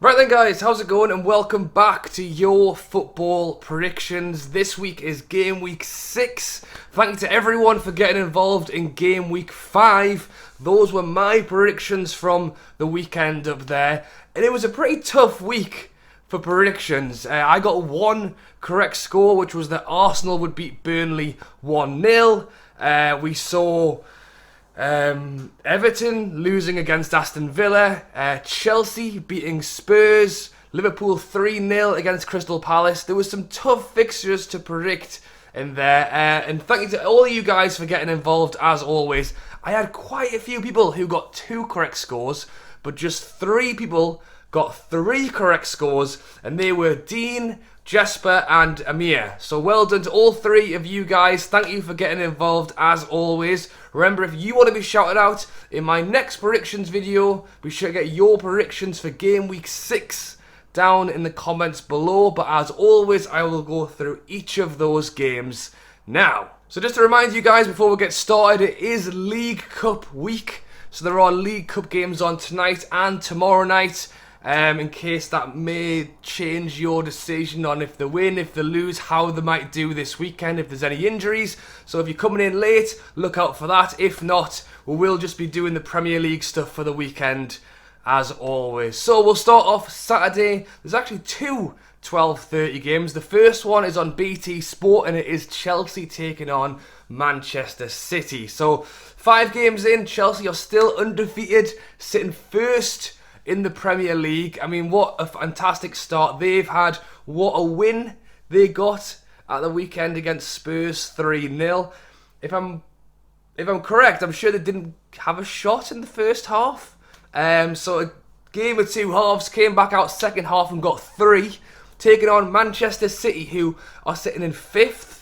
Right then guys, how's it going and welcome back to your football predictions. This week is game week 6. Thank you to everyone for getting involved in game week 5. Those were my predictions from the weekend up there. And it was a pretty tough week for predictions. I got one correct score, which was that Arsenal would beat Burnley 1-0. We saw Everton losing against Aston Villa, Chelsea beating Spurs, Liverpool 3-0 against Crystal Palace. There was some tough fixtures to predict in there, and thank you to all of you guys for getting involved as always. I had quite a few people who got 2 correct scores, but just 3 people got 3 correct scores, and they were Dean, Jesper and Amir. So well done to all 3 of you guys. Thank you for getting involved as always. Remember, if you want to be shouted out in my next predictions video, be sure to get your predictions for game week 6 down in the comments below. But as always, I will go through each of those games now. So just to remind you guys before we get started, it is League Cup week. So there are League Cup games on tonight and tomorrow night. In case that may change your decision on if they win, if they lose, how they might do this weekend, if there's any injuries. So if you're coming in late, look out for that. If not, we will just be doing the Premier League stuff for the weekend as always. So we'll start off Saturday. There's actually 2 12:30 games. The first one is on BT Sport and it is Chelsea taking on Manchester City. So 5 games in, Chelsea are still undefeated, sitting first in the Premier League. I mean, what a fantastic start they've had. What a win they got at the weekend against Spurs 3-0. If I'm correct, I'm sure they didn't have a shot in the first half. So a game of 2 halves, came back out second half and got 3. Taking on Manchester City, who are sitting in 5th.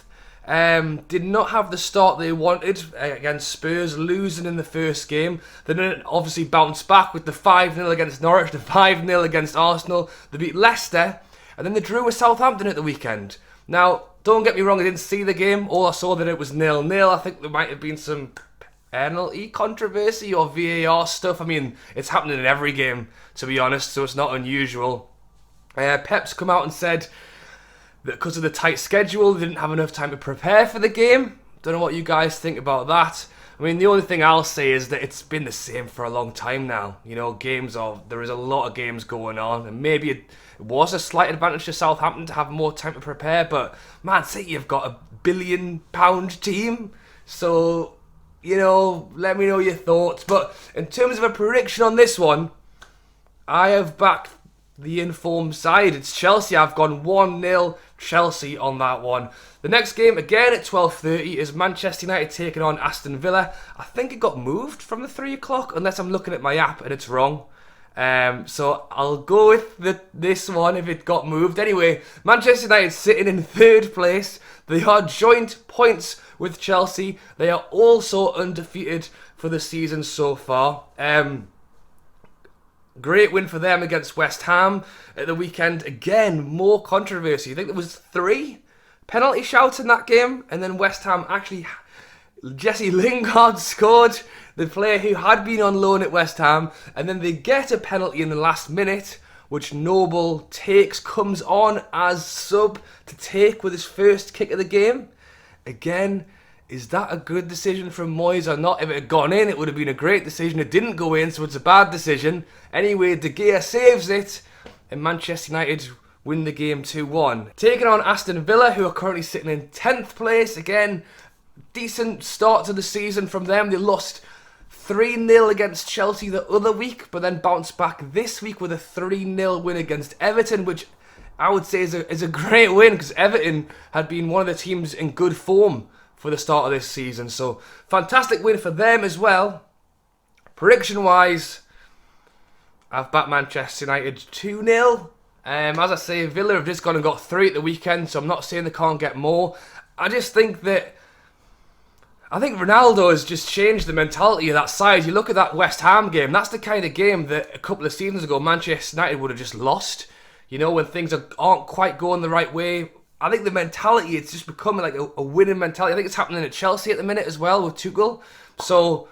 Did not have the start they wanted against Spurs, losing in the first game. They didn't obviously bounce back with the 5-0 against Norwich, the 5-0 against Arsenal. They beat Leicester, and then they drew with Southampton at the weekend. Now, don't get me wrong, I didn't see the game. All I saw that it was 0-0. I think there might have been some penalty controversy or VAR stuff. I mean, it's happening in every game, to be honest, so it's not unusual. Pep's come out and said that because of the tight schedule, they didn't have enough time to prepare for the game. Don't know what you guys think about that. I mean, the only thing I'll say is that it's been the same for a long time now. You know, there is a lot of games going on, and maybe it was a slight advantage to Southampton to have more time to prepare, but Man City have got a £1 billion team, so, you know, let me know your thoughts. But in terms of a prediction on this one, I have backed the informed side. It's Chelsea. I've gone 1-0 Chelsea on that one. The next game, again at 12:30, is Manchester United taking on Aston Villa. I think it got moved from the 3 o'clock, unless I'm looking at my app and it's wrong. So I'll go with this one if it got moved. Anyway, Manchester United sitting in 3rd place. They are joint points with Chelsea. They are also undefeated for the season so far. Great win for them against West Ham at the weekend. Again, more controversy. I think there was 3 penalty shouts in that game, and then West Ham actually, Jesse Lingard scored, the player who had been on loan at West Ham, and then they get a penalty in the last minute, which Noble comes on as sub to take with his first kick of the game. Again, is that a good decision from Moyes or not? If it had gone in, it would have been a great decision. It didn't go in, so it's a bad decision. Anyway, De Gea saves it, and Manchester United win the game 2-1. Taking on Aston Villa, who are currently sitting in 10th place. Again, decent start to the season from them. They lost 3-0 against Chelsea the other week, but then bounced back this week with a 3-0 win against Everton, which I would say is a great win, because Everton had been one of the teams in good form for the start of this season. So, fantastic win for them as well. Prediction-wise, I've backed Manchester United 2-0. As I say, Villa have just gone and got 3 at the weekend, so I'm not saying they can't get more. I just think Ronaldo has just changed the mentality of that side. You look at that West Ham game, that's the kind of game that a couple of seasons ago Manchester United would have just lost. You know, when things aren't quite going the right way. I think the mentality, it's just becoming like a winning mentality. I think it's happening at Chelsea at the minute as well with Tuchel. So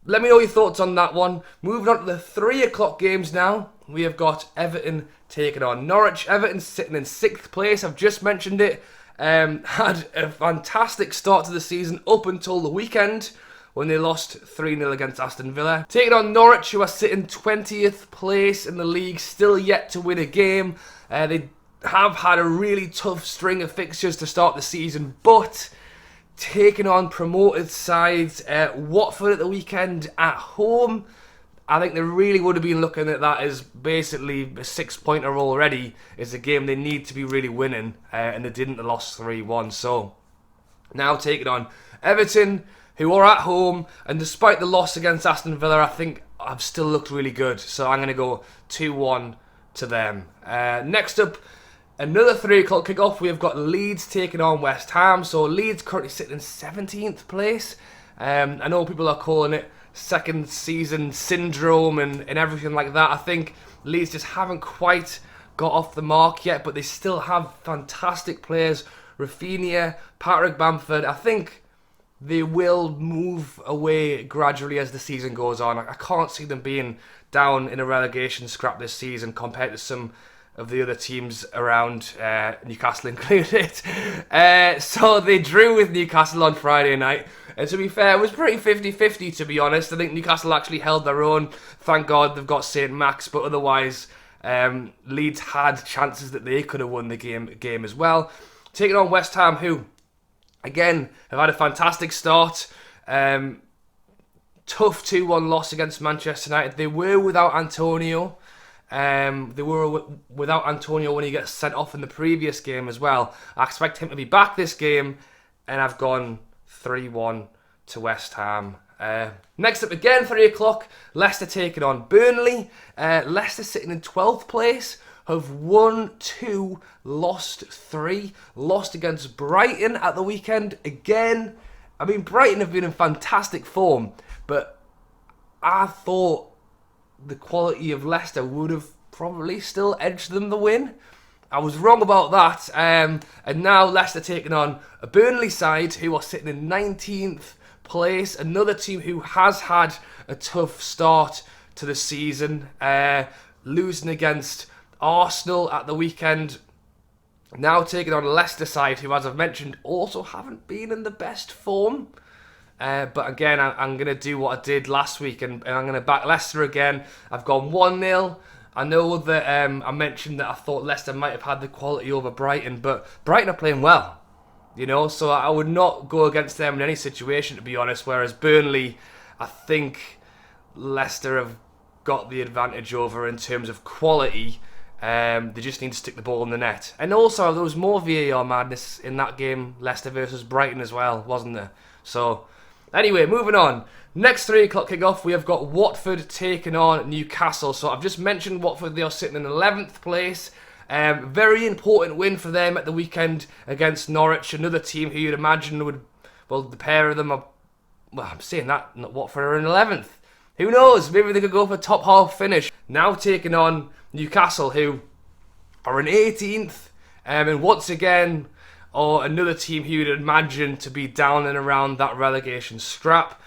let me know your thoughts on that one. Moving on to the 3 o'clock games now. We have got Everton taking on Norwich. Everton sitting in 6th place. I've just mentioned it. Had a fantastic start to the season up until the weekend when they lost 3-0 against Aston Villa. Taking on Norwich, who are sitting 20th place in the league, still yet to win a game. They have had a really tough string of fixtures to start the season, but taking on promoted sides, Watford at the weekend at home. I think they really would have been looking at that as basically a 6-pointer already. It's a game they need to be really winning, and they didn't. They lost 3-1. So now taking on Everton, who are at home, and despite the loss against Aston Villa, I think I've still looked really good. So I'm going to go 2-1 to them. Next up, another 3 o'clock kickoff. We have got Leeds taking on West Ham. So Leeds currently sitting in 17th place. I know people are calling it second season syndrome and everything like that. I think Leeds just haven't quite got off the mark yet, but they still have fantastic players. Rafinha, Patrick Bamford. I think they will move away gradually as the season goes on. I can't see them being down in a relegation scrap this season compared to some of the other teams around, Newcastle included. So they drew with Newcastle on Friday night. And to be fair, it was pretty 50-50, to be honest. I think Newcastle actually held their own. Thank God they've got St. Max, but otherwise, Leeds had chances that they could have won the game as well. Taking on West Ham, who, again, have had a fantastic start. Tough 2-1 loss against Manchester United. They were without Antonio. They were without Antonio when he gets sent off in the previous game as well. I expect him to be back this game, and I've gone 3-1 to West Ham. Next up again, 3 o'clock, Leicester taking on Burnley. Leicester sitting in 12th place, have won 2, lost 3. Lost against Brighton at the weekend. Again, I mean, Brighton have been in fantastic form, but I thought the quality of Leicester would have probably still edged them the win. I was wrong about that. And now Leicester taking on a Burnley side who are sitting in 19th place. Another team who has had a tough start to the season. Losing against Arsenal at the weekend. Now taking on a Leicester side who, as I've mentioned, also haven't been in the best form. But again, I'm going to do what I did last week and I'm going to back Leicester again. I've gone 1-0. I know that I mentioned that I thought Leicester might have had the quality over Brighton, but Brighton are playing well, you know, so I would not go against them in any situation, to be honest, whereas Burnley, I think Leicester have got the advantage over in terms of quality. They just need to stick the ball in the net. And also, there was more VAR madness in that game, Leicester versus Brighton as well, wasn't there? So, anyway, moving on. Next 3 o'clock kickoff, we have got Watford taking on Newcastle. So I've just mentioned Watford, they are sitting in 11th place. Very important win for them at the weekend against Norwich, another team who you'd imagine would, well, the pair of them are, well, I'm saying that, Watford are in 11th. Who knows, maybe they could go for a top half finish. Now taking on Newcastle, who are in 18th, and once again, or another team who you'd imagine to be down and around that relegation scrap.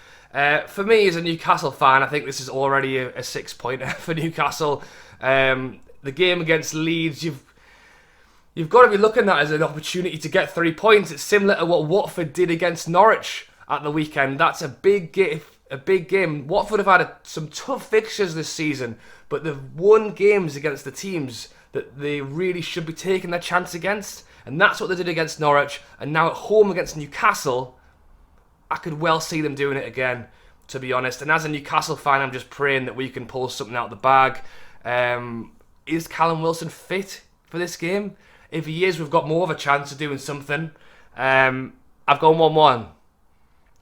For me, as a Newcastle fan, I think this is already a 6-pointer for Newcastle. The game against Leeds, you've got to be looking at that as an opportunity to get 3 points. It's similar to what Watford did against Norwich at the weekend. That's a big game. Watford have had some tough fixtures this season, but they've won games against the teams that they really should be taking their chance against. And that's what they did against Norwich. And now at home against Newcastle, I could well see them doing it again, to be honest. And as a Newcastle fan, I'm just praying that we can pull something out of the bag. Is Callum Wilson fit for this game? If he is, we've got more of a chance of doing something. I've gone 1-1.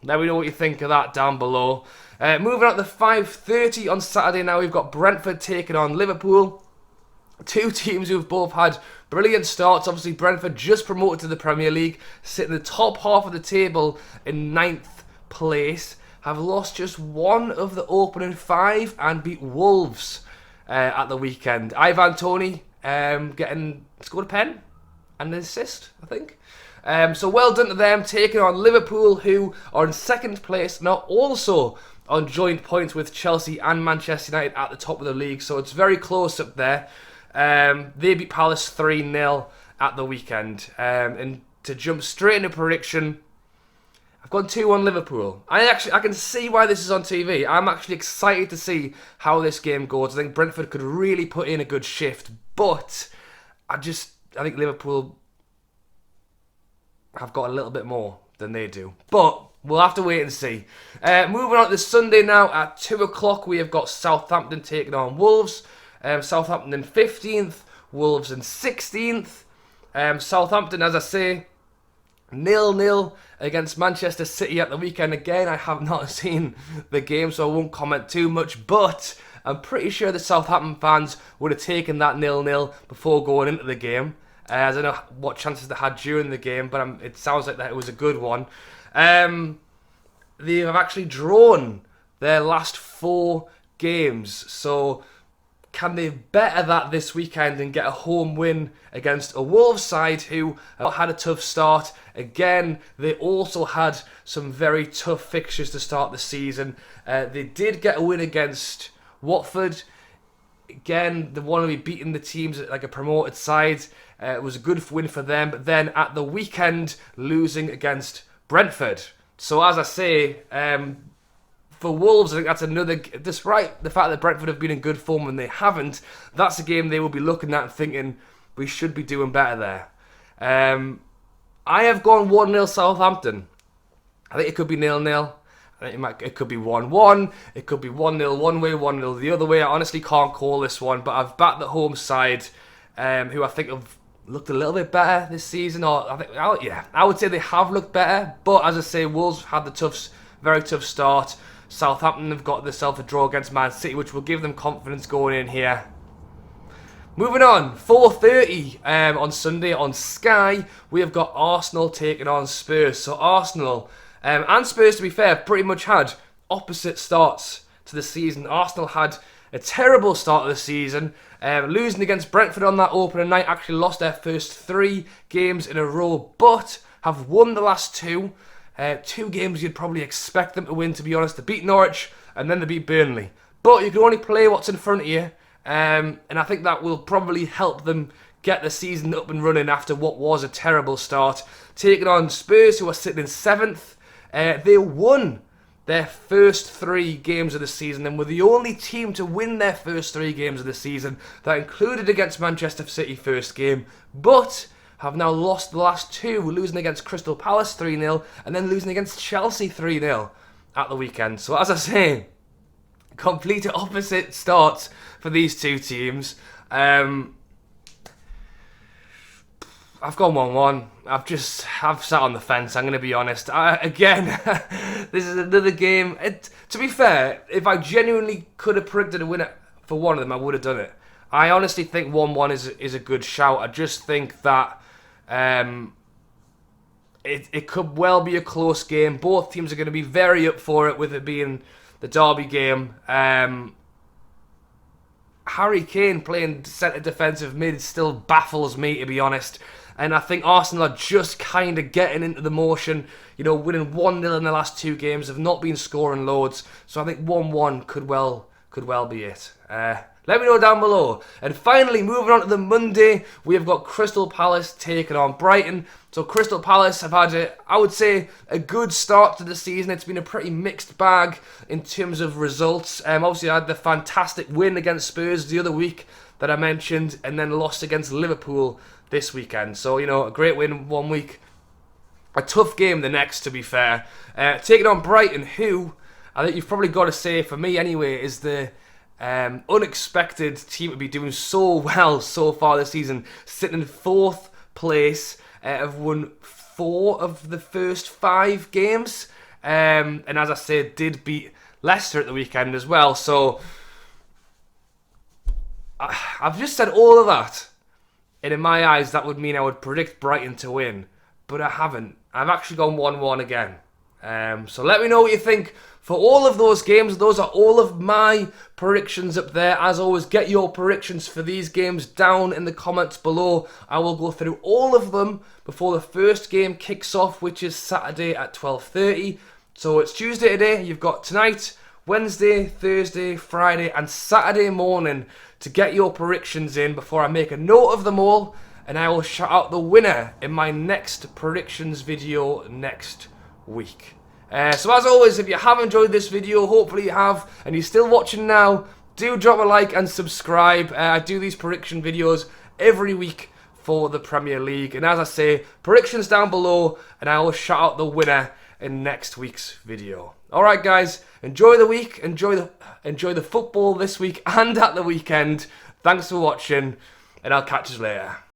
Let me know what you think of that down below. Moving on to 5:30 on Saturday now, we've got Brentford taking on Liverpool. Two teams who've both had brilliant starts. Obviously, Brentford just promoted to the Premier League, sitting in the top half of the table in 9th place. Have lost just one of the opening 5 and beat Wolves at the weekend. Ivan Toney scored a pen and an assist, I think. So well done to them, taking on Liverpool, who are in 2nd place, now also on joint points with Chelsea and Manchester United at the top of the league, so it's very close up there. They beat Palace 3-0 at the weekend. And to jump straight into prediction, I've gone 2-1 Liverpool. I can see why this is on TV. I'm actually excited to see how this game goes. I think Brentford could really put in a good shift, but I think Liverpool have got a little bit more than they do. But we'll have to wait and see. Moving on to this Sunday now at 2 o'clock, we have got Southampton taking on Wolves. Southampton in 15th, Wolves in 16th. Southampton, as I say, 0-0 against Manchester City at the weekend. Again, I have not seen the game, so I won't comment too much, but I'm pretty sure the Southampton fans would have taken that 0-0 before going into the game. I don't know what chances they had during the game, but it sounds like that it was a good one. They have actually drawn their last 4 games, so can they better that this weekend and get a home win against a Wolves side who had a tough start? Again, they also had some very tough fixtures to start the season. They did get a win against Watford. Again, they want to be beating the teams like a promoted side. It was a good win for them, but then at the weekend, losing against Brentford. So as I say, for Wolves, I think that's another, despite the fact that Brentford have been in good form and they haven't, that's a game they will be looking at and thinking, we should be doing better there. I have gone 1-0 Southampton. I think it could be 0-0. I think it could be 1-1. It could be 1-0 one way, 1-0 the other way. I honestly can't call this one, but I've backed the home side, who I think have looked a little bit better this season. I would say they have looked better, but as I say, Wolves had the very tough start. Southampton have got themselves a draw against Man City, which will give them confidence going in here. Moving on, 4:30 on Sunday on Sky, we have got Arsenal taking on Spurs. So Arsenal and Spurs, to be fair, pretty much had opposite starts to the season. Arsenal had a terrible start of the season, losing against Brentford on that opening night, actually lost their first 3 games in a row, but have won the last 2. 2 games you'd probably expect them to win, to be honest. They beat Norwich and then they beat Burnley. But you can only play what's in front of you, and I think that will probably help them get the season up and running after what was a terrible start. Taking on Spurs, who are sitting in 7th. They won their first 3 games of the season and were the only team to win their first 3 games of the season. That included against Manchester City first game, but have now lost the last 2, losing against Crystal Palace 3-0 and then losing against Chelsea 3-0 at the weekend. So as I say, complete opposite starts for these 2 teams. I've gone 1-1. I've sat on the fence, I'm going to be honest. Again, this is another game. To be fair, if I genuinely could have predicted a winner for one of them, I would have done it. I honestly think 1-1 is a good shout. I just think that it could well be a close game. Both teams are going to be very up for it, with it being the derby game. Harry Kane playing centre defensive mid still baffles me, to be honest. And I think Arsenal are just kind of getting into the motion, winning 1-0 in the last 2 games, have not been scoring loads. So I think 1-1 could well be it. Let me know down below. And finally, moving on to the Monday, we have got Crystal Palace taking on Brighton. So Crystal Palace have had, I would say, a good start to the season. It's been a pretty mixed bag in terms of results. Obviously, I had the fantastic win against Spurs the other week that I mentioned, and then lost against Liverpool this weekend. So, a great win one week, a tough game the next, to be fair. Taking on Brighton, who, I think you've probably got to say, for me anyway, is the unexpected team to be doing so well so far this season. Sitting in 4th place, have won 4 of the first 5 games, and as I said, did beat Leicester at the weekend as well. So I've just said all of that, and in my eyes that would mean I would predict Brighton to win, but I haven't. I've actually gone 1-1 again. So let me know what you think for all of those games. Those are all of my predictions up there. As always, get your predictions for these games down in the comments below. I will go through all of them before the first game kicks off, which is Saturday at 12:30. So it's Tuesday today. You've got tonight, Wednesday, Thursday, Friday and Saturday morning to get your predictions in before I make a note of them all, and I will shout out the winner in my next predictions video next week. So as always, if you have enjoyed this video, hopefully you have, and you're still watching now, do drop a like and subscribe. I do these prediction videos every week for the Premier League, and as I say, predictions down below, and I will shout out the winner in next week's video. Alright guys, enjoy the week, enjoy the football this week and at the weekend. Thanks for watching, and I'll catch you later.